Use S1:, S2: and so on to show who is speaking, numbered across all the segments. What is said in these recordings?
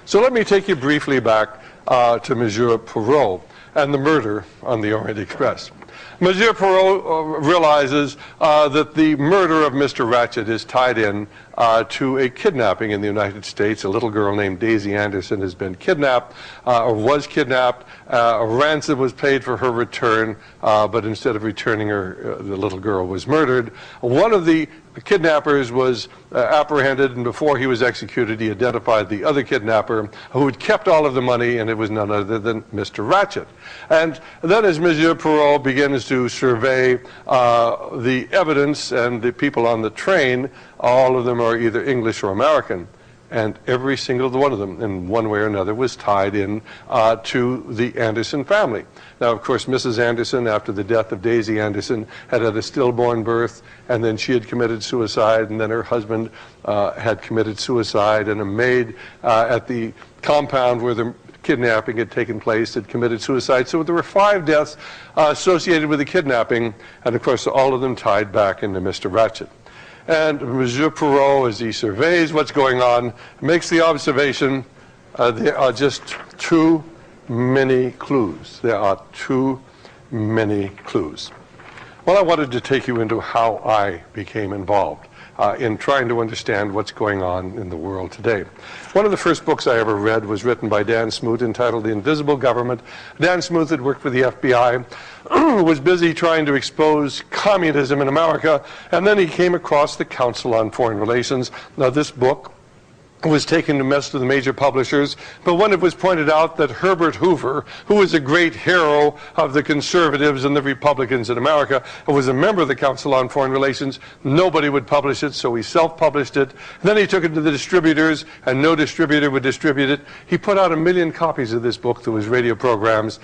S1: So let me take you briefly back to Monsieur Perrault and the murder on the Orient Express. Monsieur Perrault realizes that the murder of Mr. Ratchet is tied in to a kidnapping in the United States. A little girl named Daisy Anderson has been kidnapped, or was kidnapped. A ransom was paid for her return, but instead of returning her, the little girl was murdered. One of the kidnappers was apprehended, and before he was executed, he identified the other kidnapper who had kept all of the money, and it was none other than Mr. Ratchet. And then as Monsieur Perrault begins to survey the evidence and the people on the train, all of them are either English or American. And every single one of them, in one way or another, was tied in to the Anderson family. Now, of course, Mrs. Anderson, after the death of Daisy Anderson, had a stillborn birth, and then she had committed suicide, and then her husband had committed suicide, and a maid at the compound where the kidnapping had taken place had committed suicide. So there were 5 deaths associated with the kidnapping, and of course, all of them tied back into Mr. Ratchet. And Monsieur Perrault, as he surveys what's going on, makes the observation, there are just too many clues. There are too many clues. Well, I wanted to take you into how I became involved in trying to understand what's going on in the world today. One of the first books I ever read was written by Dan Smoot, entitled The Invisible Government. Dan Smoot had worked for the FBI, was busy trying to expose communism in America, and then he came across the Council on Foreign Relations. Now, this book was taken to most of the major publishers, but when it was pointed out that Herbert Hoover, who was a great hero of the conservatives and the Republicans in America, was a member of the Council on Foreign Relations, nobody would publish it, so he self-published it. Then he took it to the distributors, and no distributor would distribute it. He put out 1 million copies of this book through his radio programs.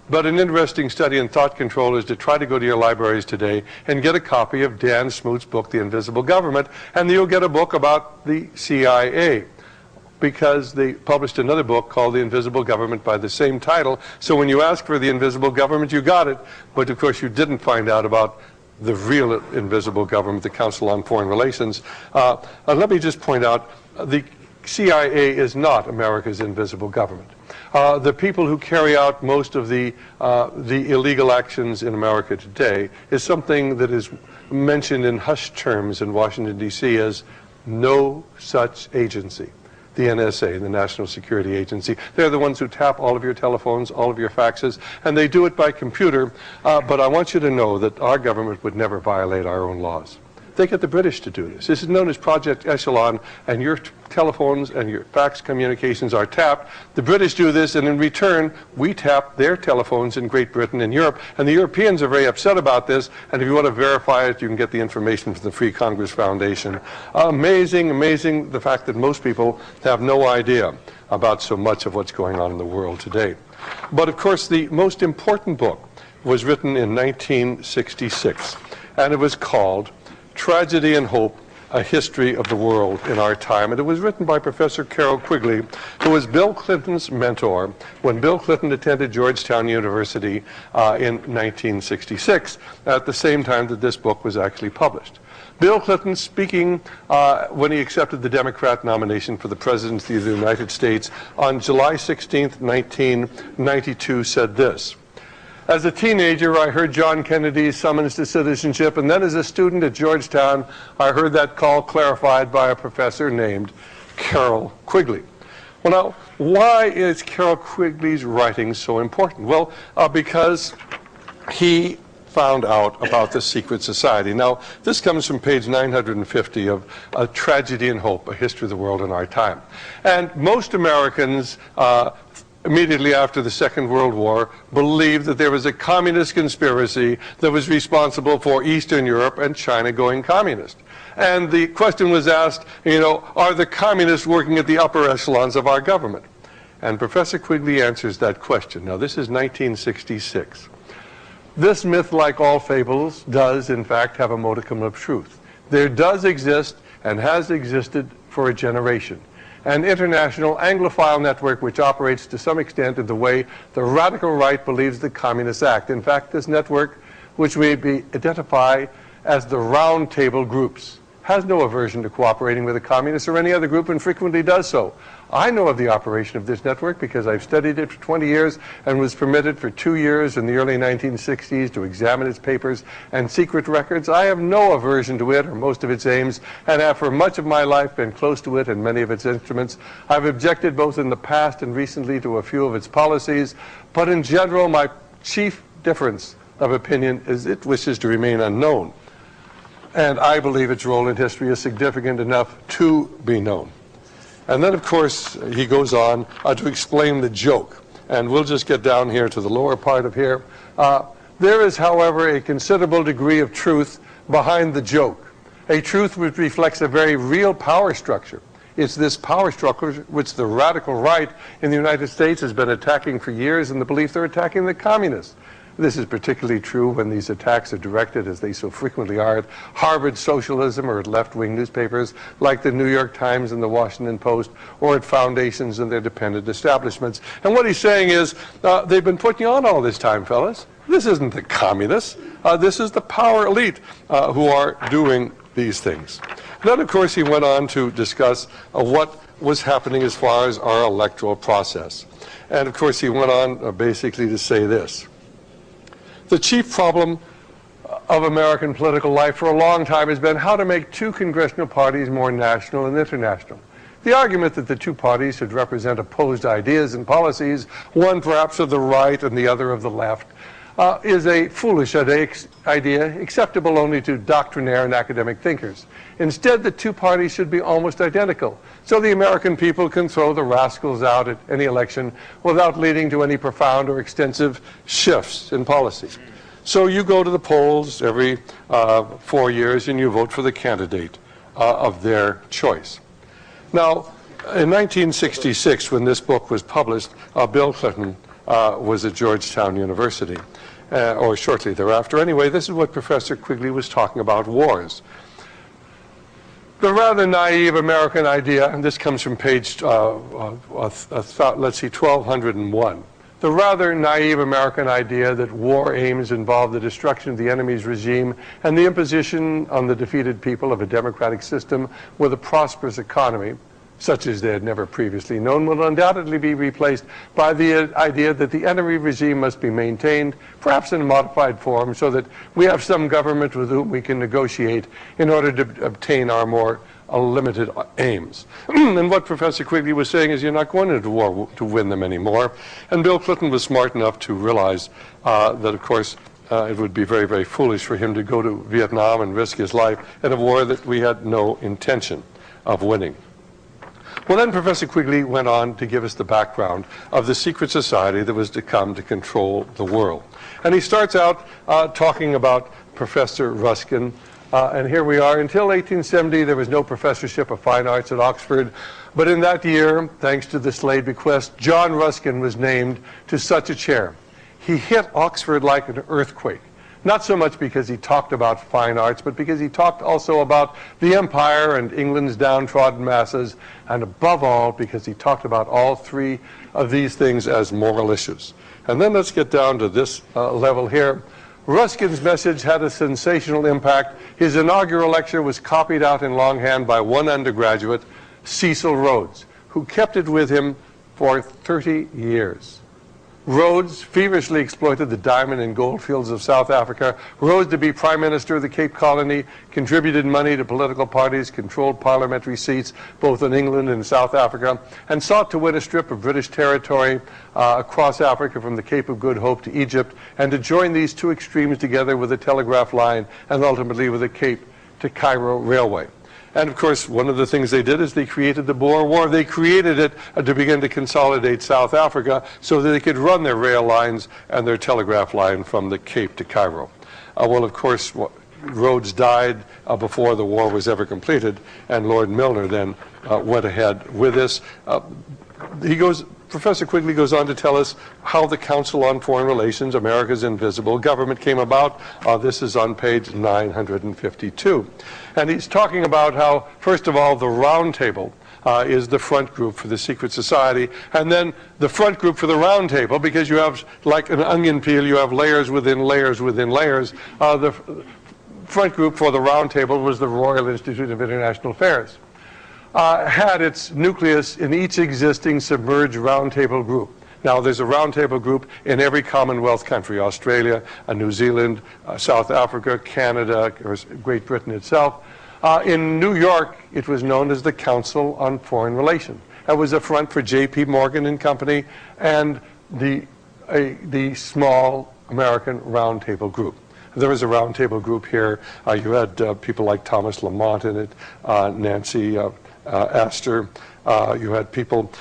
S1: But an interesting study in thought control is to try to go to your libraries today and get a copy of Dan Smoot's book, The Invisible Government, and you'll get a book about the CIA, because they published another book called The Invisible Government by the same title. So when you ask for The Invisible Government, you got it, but of course you didn't find out about the real invisible government, the Council on Foreign Relations. Let me just point out, the CIA is not America's invisible government. The people who carry out most of the illegal actions in America today is something that is mentioned in hushed terms in Washington, D.C. as no such agency. The NSA, the National Security Agency. They're the ones who tap all of your telephones, all of your faxes, and they do it by computer. But I want you to know that our government would never violate our own laws. They get the British to do this. This is known as Project Echelon, and your telephones and your fax communications are tapped. The British do this, and in return, we tap their telephones in Great Britain and Europe, and the Europeans are very upset about this, and if you want to verify it, you can get the information from the Free Congress Foundation. Amazing, amazing, the fact that most people have no idea about so much of what's going on in the world today. But of course, the most important book was written in 1966, and it was called Tragedy and Hope, A History of the World in Our Time. And it was written by Professor Carroll Quigley, who was Bill Clinton's mentor when Bill Clinton attended Georgetown University in 1966, at the same time that this book was actually published. Bill Clinton, speaking when he accepted the Democrat nomination for the presidency of the United States on July 16th, 1992, said this: "As a teenager, I heard John Kennedy's summons to citizenship, and then as a student at Georgetown, I heard that call clarified by a professor named Carroll Quigley." Well, now, why is Carroll Quigley's writing so important? Well, because he found out about the secret society. Now, this comes from page 950 of Tragedy and Hope, A History of the World in Our Time. And most Americans immediately after the Second World War, believed that there was a communist conspiracy that was responsible for Eastern Europe and China going communist. And the question was asked, are the communists working at the upper echelons of our government? And Professor Quigley answers that question. Now, this is 1966. This myth, like all fables, does in fact have a modicum of truth. There does exist and has existed for a generation an international Anglophile network which operates to some extent in the way the radical right believes the communists act. In fact, this network, which we identify as the round table groups, has no aversion to cooperating with the communists or any other group and frequently does so. I know of the operation of this network because I've studied it for 20 years and was permitted for 2 years in the early 1960s to examine its papers and secret records. I have no aversion to it or most of its aims and have for much of my life been close to it and many of its instruments. I've objected both in the past and recently to a few of its policies, but in general my chief difference of opinion is it wishes to remain unknown. And I believe its role in history is significant enough to be known. And then, of course, he goes on to explain the joke. And we'll just get down here to the lower part of here. There is, however, a considerable degree of truth behind the joke, a truth which reflects a very real power structure. It's this power structure which the radical right in the United States has been attacking for years in the belief they're attacking the communists. This is particularly true when these attacks are directed, as they so frequently are, at Harvard socialism or at left-wing newspapers like the New York Times and the Washington Post, or at foundations and their dependent establishments. And what he's saying is, they've been putting you on all this time, fellas. This isn't the communists. This is the power elite who are doing these things. Then, of course, he went on to discuss what was happening as far as our electoral process. And, of course, he went on basically to say this. The chief problem of American political life for a long time has been how to make two congressional parties more national and international. The argument that the two parties should represent opposed ideas and policies, one perhaps of the right and the other of the left, is a foolish idea acceptable only to doctrinaire and academic thinkers. Instead, the two parties should be almost identical, so the American people can throw the rascals out at any election without leading to any profound or extensive shifts in policy. So you go to the polls every 4 years and you vote for the candidate of their choice. Now, in 1966, when this book was published, Bill Clinton was at Georgetown University, or shortly thereafter. Anyway, this is what Professor Quigley was talking about, wars. The rather naive American idea, and this comes from page, let's see, 1201. The rather naive American idea that war aims involve the destruction of the enemy's regime and the imposition on the defeated people of a democratic system with a prosperous economy, such as they had never previously known, will undoubtedly be replaced by the idea that the enemy regime must be maintained, perhaps in a modified form, so that we have some government with whom we can negotiate in order to obtain our more limited aims. And what Professor Quigley was saying is you're not going into war to win them anymore. And Bill Clinton was smart enough to realize that, of course, it would be very, very foolish for him to go to Vietnam and risk his life in a war that we had no intention of winning. Well, then Professor Quigley went on to give us the background of the secret society that was to come to control the world. And he starts out talking about Professor Ruskin. And here we are. Until 1870, there was no professorship of fine arts at Oxford. But in that year, thanks to the Slade bequest, John Ruskin was named to such a chair. He hit Oxford like an earthquake. Not so much because he talked about fine arts, but because he talked also about the empire and England's downtrodden masses, and above all, because he talked about all three of these things as moral issues. And then let's get down to this level here. Ruskin's message had a sensational impact. His inaugural lecture was copied out in longhand by one undergraduate, Cecil Rhodes, who kept it with him for 30 years. Rhodes feverishly exploited the diamond and gold fields of South Africa, rose to be Prime Minister of the Cape Colony, contributed money to political parties, controlled parliamentary seats both in England and South Africa, and sought to win a strip of British territory across Africa from the Cape of Good Hope to Egypt, and to join these two extremes together with a telegraph line and ultimately with the Cape to Cairo Railway. And, of course, one of the things they did is they created the Boer War. They created it to begin to consolidate South Africa so that they could run their rail lines and their telegraph line from the Cape to Cairo. Well, of course, Rhodes died before the war was ever completed, and Lord Milner then went ahead with this. Professor Quigley goes on to tell us how the Council on Foreign Relations, America's Invisible Government, came about. This is on page 952. And he's talking about how, first of all, the Round Table is the front group for the secret society, and then the front group for the Round Table, because you have, like an onion peel, you have layers within layers within layers. front group for the round table was the Royal Institute of International Affairs. Had its nucleus in each existing submerged roundtable group. Now, there's a roundtable group in every Commonwealth country, Australia, New Zealand, South Africa, Canada, Great Britain itself. In New York, it was known as the Council on Foreign Relations. That was a front for J.P. Morgan and Company and the small American roundtable group. There was a roundtable group here. You had people like Thomas Lamont in it, Nancy Astor. You had people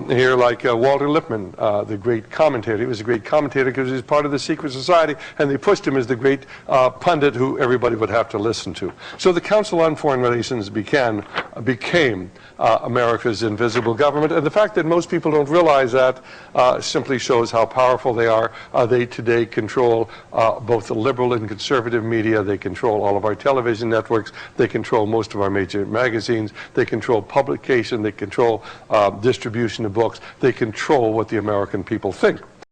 S1: here like Walter Lippmann, the great commentator. He was a great commentator because he was part of the secret society, and they pushed him as the great pundit who everybody would have to listen to. So the Council on Foreign Relations became America's invisible government, and the fact that most people don't realize that simply shows how powerful they are. They today control both the liberal and conservative media. They control all of our television networks. They control most of our major magazines. They control publication. They control distribution of books. They control what the American people think.